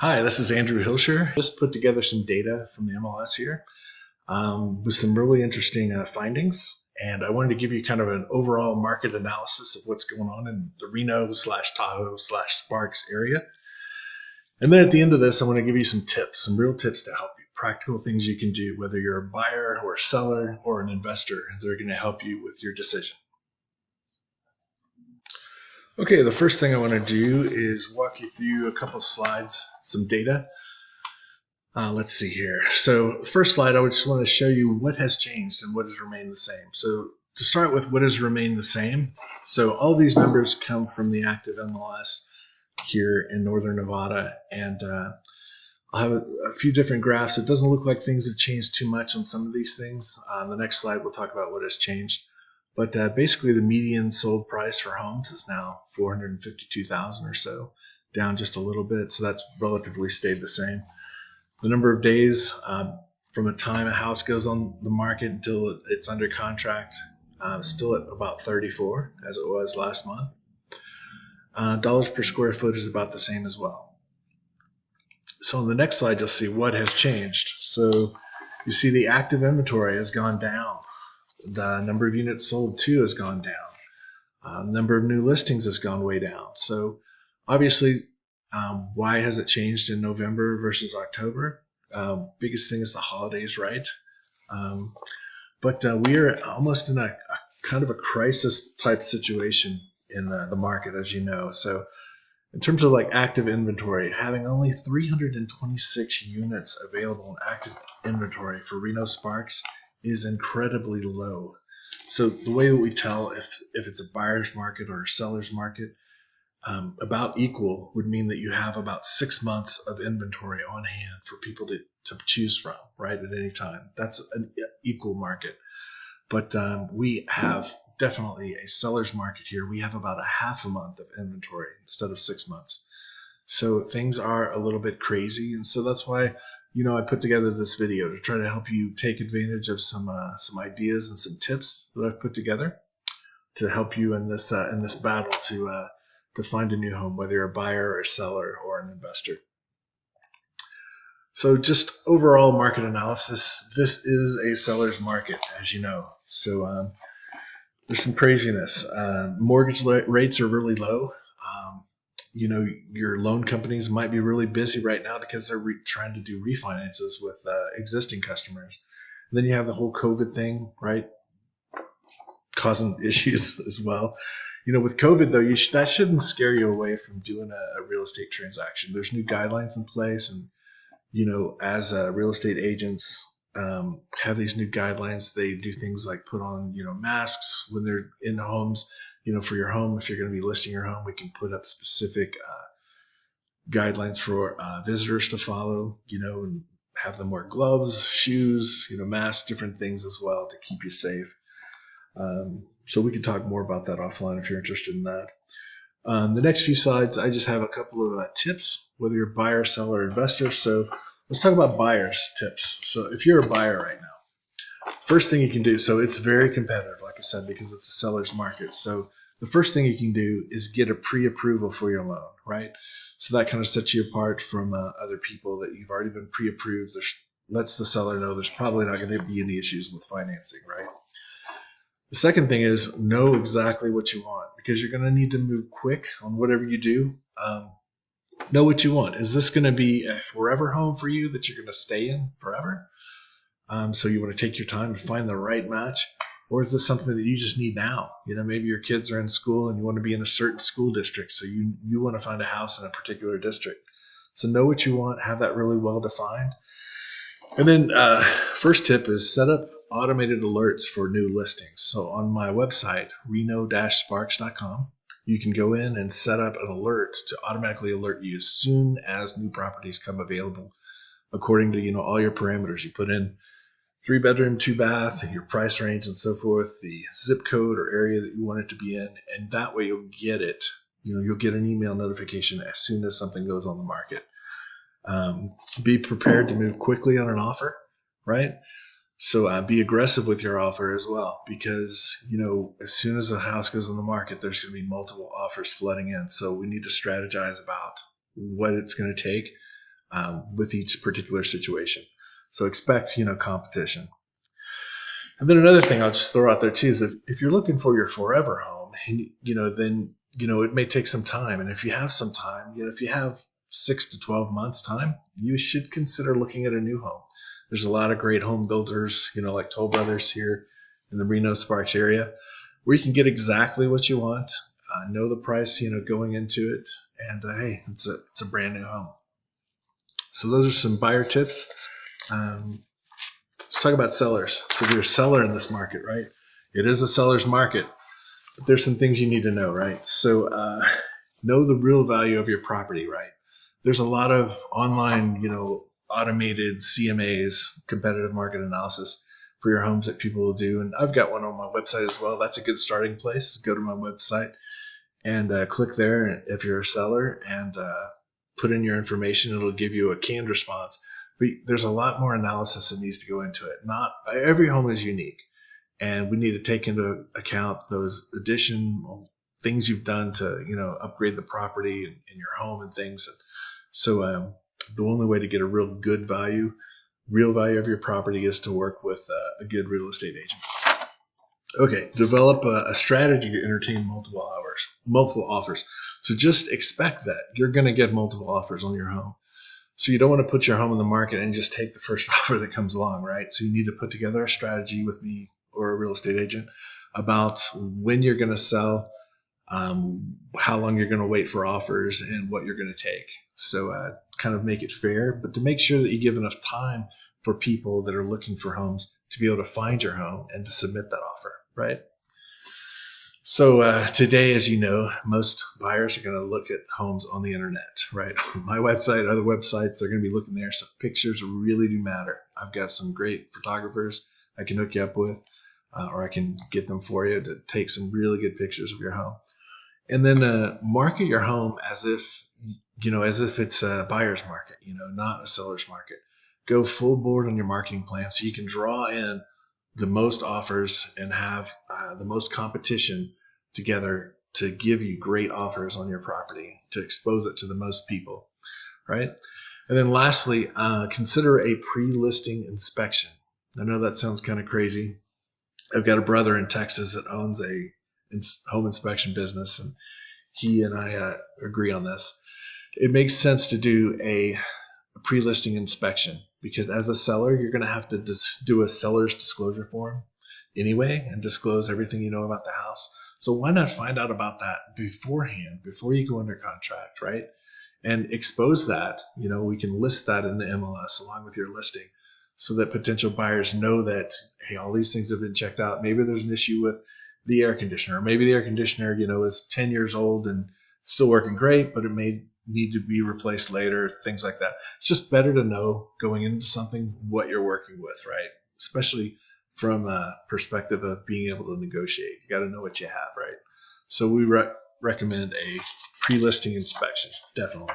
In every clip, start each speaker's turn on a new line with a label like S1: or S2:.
S1: Hi, this is Andrew Hilscher. Just put together some data from the MLS here with some really interesting findings. And I wanted to give you kind of an overall market analysis of what's going on in the Reno slash Tahoe slash Sparks area. And then at the end of this, I want to give you some tips, some real tips to help you, practical things you can do, whether you're a buyer or a seller or an investor. They're going to help you with your decision. Okay, the first thing I want to do is walk you through a couple slides, some data. Let's see here. So first slide, I just want to show you what has changed and what has remained the same. So to start with, what has remained the same? So all these numbers come from the active MLS here in Northern Nevada. And I'll have a few different graphs. It doesn't look like things have changed too much on some of these things. On the next slide, we'll talk about what has changed. But basically, the median sold price for homes is now $452,000 or so, down just a little bit. So that's relatively stayed the same. The number of days from the time a house goes on the market until it's under contract, still at about 34 as it was last month. Dollars per square foot is about the same as well. So on the next slide, you'll see what has changed. So you see the active inventory has gone down. The number of units sold too has gone down. Number of new listings has gone way down. So obviously, why has it changed in November versus October? Biggest thing is the holidays, right? But we are almost in a kind of a crisis type situation in the market, as you know. So in terms of like active inventory, having only 326 units available in active inventory for Reno Sparks is incredibly low. So the way that we tell if it's a buyer's market or a seller's market, about equal would mean that you have about 6 months of inventory on hand for people to choose from, right, at any time. That's an equal market. But we have definitely a seller's market here. We have about a half a month of inventory instead of 6 months. So things are a little bit crazy. And so that's why, I put together this video to try to help you take advantage of some ideas and some tips that I've put together to help you in this battle to find a new home, whether you're a buyer or a seller or an investor. So just overall market analysis, this is a seller's market, as you know. So there's some craziness. Mortgage rates are really low. Your loan companies might be really busy right now because they're trying to do refinances with existing customers. And then you have the whole COVID thing, right, causing issues as well. With COVID, though, that shouldn't scare you away from doing a real estate transaction. There's new guidelines in place, and as real estate agents have these new guidelines, they do things like put on masks when they're in homes. For your home, if you're going to be listing your home, we can put up specific guidelines for visitors to follow. And have them wear gloves, shoes, masks, different things as well to keep you safe. So we can talk more about that offline if you're interested in that. The next few slides, I just have a couple of tips, whether you're a buyer, seller, or investor. So let's talk about buyers tips. So if you're a buyer right now, first thing you can do, so it's very competitive, like I said, because it's a seller's market. So the first thing you can do is get a pre-approval for your loan, right? So that kind of sets you apart from other people that you've already been pre-approved. Lets the seller know there's probably not going to be any issues with financing, right? The second thing is know exactly what you want, because you're going to need to move quick on whatever you do. Know what you want. Is this going to be a forever home for you that you're going to stay in forever? So you want to take your time to find the right match, or is this something that you just need now? Maybe your kids are in school and you want to be in a certain school district, so you want to find a house in a particular district. So know what you want, have that really well defined. And then first tip is set up automated alerts for new listings. So on my website, reno-sparks.com, you can go in and set up an alert to automatically alert you as soon as new properties come available, according to all your parameters. You put in 3-bedroom, 2-bath, your price range and so forth, the zip code or area that you want it to be in, and that way you'll get it. You'll get an email notification as soon as something goes on the market. Be prepared to move quickly on an offer, right? So be aggressive with your offer as well, because as soon as a house goes on the market, there's going to be multiple offers flooding in. So we need to strategize about what it's going to take with each particular situation. So expect, competition. And then another thing I'll just throw out there too is if you're looking for your forever home, and then it may take some time. And if you have some time, if you have 6 to 12 months time, you should consider looking at a new home. There's a lot of great home builders, like Toll Brothers here in the Reno Sparks area, where you can get exactly what you want, know the price, going into it, and hey, it's a brand new home. So those are some buyer tips. Let's talk about sellers. So if you're a seller in this market, right? It is a seller's market, but there's some things you need to know, right? So know the real value of your property, right? There's a lot of online, automated CMAs, competitive market analysis for your homes that people will do. And I've got one on my website as well. That's a good starting place. Go to my website and click there if you're a seller and put in your information. It'll give you a canned response. But there's a lot more analysis that needs to go into it. Not every home is unique, and we need to take into account those additional things you've done to upgrade the property in your home and things. So the only way to get a real value of your property is to work with a good real estate agent. Okay, develop a strategy to entertain multiple offers. So just expect that you're going to get multiple offers on your home. So you don't want to put your home in the market and just take the first offer that comes along, right? So you need to put together a strategy with me or a real estate agent about when you're going to sell, how long you're going to wait for offers, and what you're going to take. So kind of make it fair, but to make sure that you give enough time for people that are looking for homes to be able to find your home and to submit that offer, right? So today, as you know, most buyers are going to look at homes on the internet, right? My website, other websites, they're going to be looking there. So pictures really do matter. I've got some great photographers I can hook you up with, or I can get them for you to take some really good pictures of your home. And then market your home as if it's a buyer's market, not a seller's market. Go full board on your marketing plan so you can draw in the most offers and have the most competition together to give you great offers on your property, to expose it to the most people, right? And then lastly, consider a pre-listing inspection. I know that sounds kind of crazy. I've got a brother in Texas that owns a home inspection business, and he and I agree on this. It makes sense to do a pre-listing inspection because as a seller, you're going to have to do a seller's disclosure form anyway and disclose everything you know about the house. So why not find out about that beforehand, before you go under contract, right? And expose that. We can list that in the MLS along with your listing so that potential buyers know that, hey, all these things have been checked out. Maybe there's an issue with the air conditioner. Maybe the air conditioner, is 10 years old and still working great, but it may need to be replaced later, things like that. It's just better to know going into something what you're working with, right? Especially from a perspective of being able to negotiate. You got to know what you have, right? So we recommend a pre-listing inspection, definitely.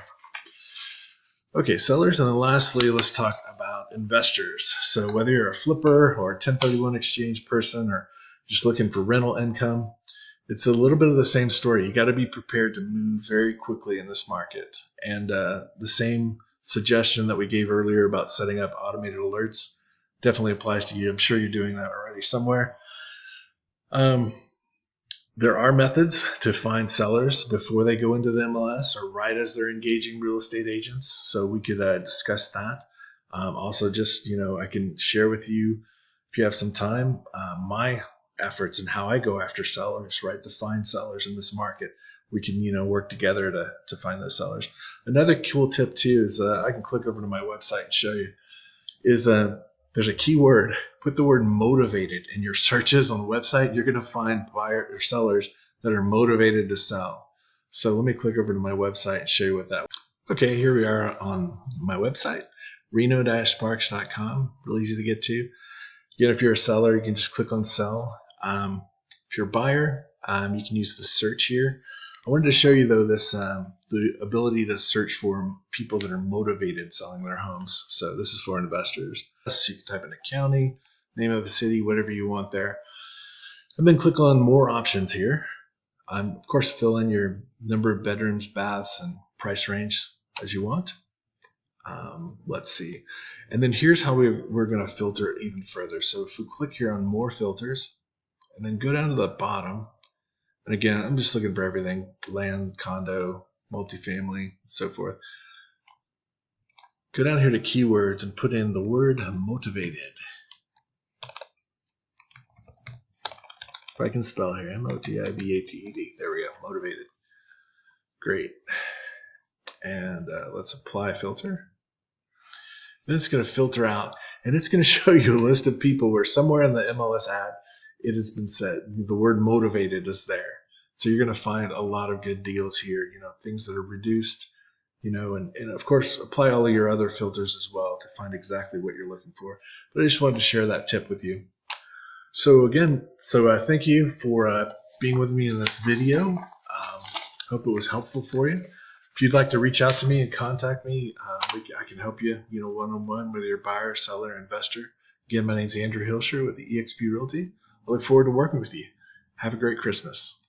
S1: Okay, sellers, and then lastly, let's talk about investors. So whether you're a flipper or a 1031 exchange person or just looking for rental income, it's a little bit of the same story. You got to be prepared to move very quickly in this market. And the same suggestion that we gave earlier about setting up automated alerts definitely applies to you. I'm sure you're doing that already somewhere. There are methods to find sellers before they go into the MLS or right as they're engaging real estate agents. So we could discuss that. Also, just, I can share with you, if you have some time, my efforts and how I go after sellers, right, to find sellers in this market. We can, work together to find those sellers. Another cool tip too is I can click over to my website and show you is there's a keyword. Put the word motivated in your searches on the website. You're going to find buyers or sellers that are motivated to sell. So let me click over to my website and show you what that. Okay, here we are on my website, reno-sparks.com. Really easy to get to. Again, if you're a seller, you can just click on sell. If you're a buyer, you can use the search here. I wanted to show you though the ability to search for people that are motivated selling their homes. So this is for investors. So you can type in a county, name of a city, whatever you want there, and then click on more options here. Of course, fill in your number of bedrooms, baths, and price range as you want. Let's see. And then here's how we're going to filter it even further. So if we click here on more filters and then go down to the bottom, and again, I'm just looking for everything: land, condo, multifamily, so forth. Go down here to keywords and put in the word motivated. If I can spell here, M-O-T-I-V-A-T-E-D. There we go, motivated. Great. And let's apply filter. Then it's going to filter out, and it's going to show you a list of people where somewhere in the MLS ad it has been said the word motivated is there. So you're going to find a lot of good deals here, things that are reduced, and of course apply all of your other filters as well to find exactly what you're looking for. But I just wanted to share that tip with you. So again, thank you for being with me in this video. Hope it was helpful for you. If you'd like to reach out to me and contact me, I can help you, one-on-one, whether you're buyer, seller, investor. Again, my name's Andrew Hilscher with the eXp Realty. I look forward to working with you. Have a great Christmas.